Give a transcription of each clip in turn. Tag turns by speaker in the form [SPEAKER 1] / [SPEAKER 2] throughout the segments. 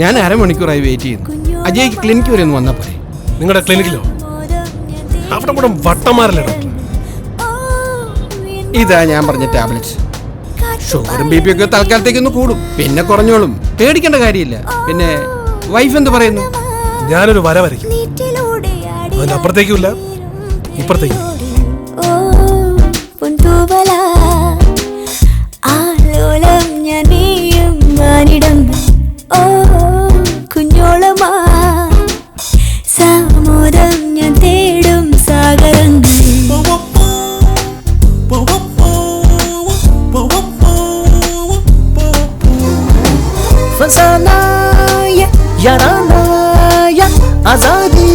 [SPEAKER 1] ഞാൻ അരമണിക്കൂറായി വെയിറ്റ് ചെയ്യുന്നു. അജയ്ക്ക് ക്ലിനിക്ക് വരെ ഒന്ന് വന്നാ പോരെ?
[SPEAKER 2] നിങ്ങളുടെ ക്ലിനിക്കിലോ? അവിടെ കൂടെ വട്ടന്മാരല്ലേ ഡോക്ടർ?
[SPEAKER 1] ഇതാ ഞാൻ പറഞ്ഞ ടാബ്ലറ്റ്സ്. ഷുഗറും ബി പി ഒക്കെ തൽക്കാലത്തേക്കൊന്ന് കൂടും, പിന്നെ കുറഞ്ഞോളും. പേടിക്കേണ്ട കാര്യമില്ല. പിന്നെ വൈഫ് എന്ത് പറയുന്നു?
[SPEAKER 2] ഞാനൊരു വര വരയ്ക്കും. അതിനപ്പുറത്തേക്കും ഇല്ല, ഇപ്പുറത്തേക്കും.
[SPEAKER 3] സാമോദം ഞാൻ തേടും സാഗരങ്ങൾ.
[SPEAKER 4] फसाना या याराना या आजादी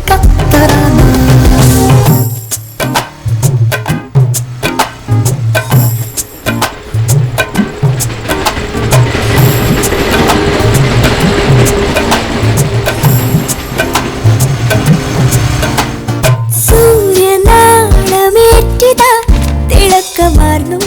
[SPEAKER 4] का तराना.
[SPEAKER 3] സൂര്യനാളമേറ്റിതാ തിളക്കമാർന്നു.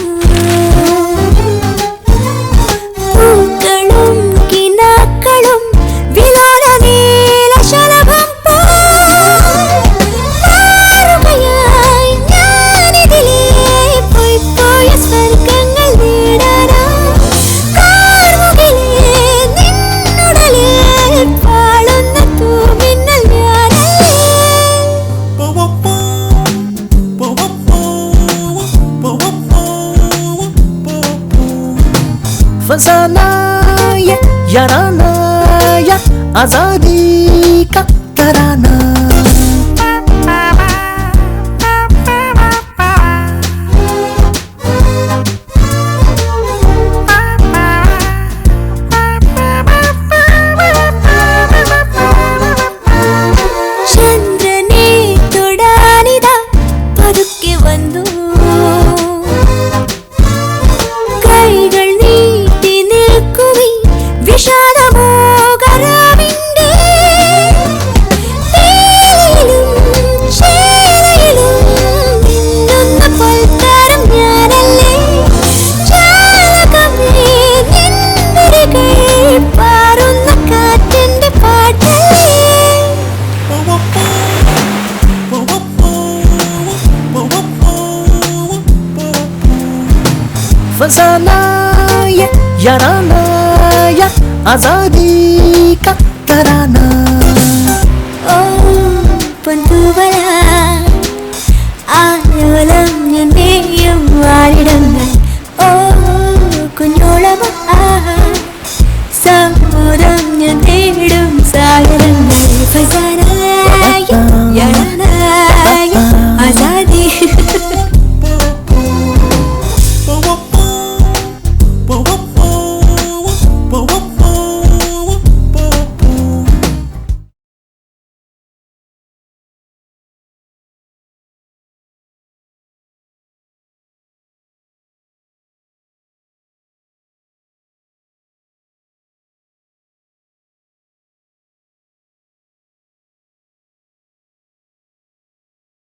[SPEAKER 4] फसाना या याराना या आजादी का तराना.
[SPEAKER 3] ചന്ദ്രനെ തൊടാനിതാ പതുക്കെ വന്നു. കൈകൾ നീട്ടി നിൽക്കുമീ വിശാലമോകരാവിന്റെ തേയിലും ചേരയിലും മിന്നുന്ന പൊൽത്താരം ഞാനല്ലേ. ജാലകമേ നിൻവരികൾ പാറുന്ന കാറ്റിന്റെ പാട്ടല്ലേ.
[SPEAKER 4] फसाना या याराना या आजादी का तराना.
[SPEAKER 3] ओ पंतुवला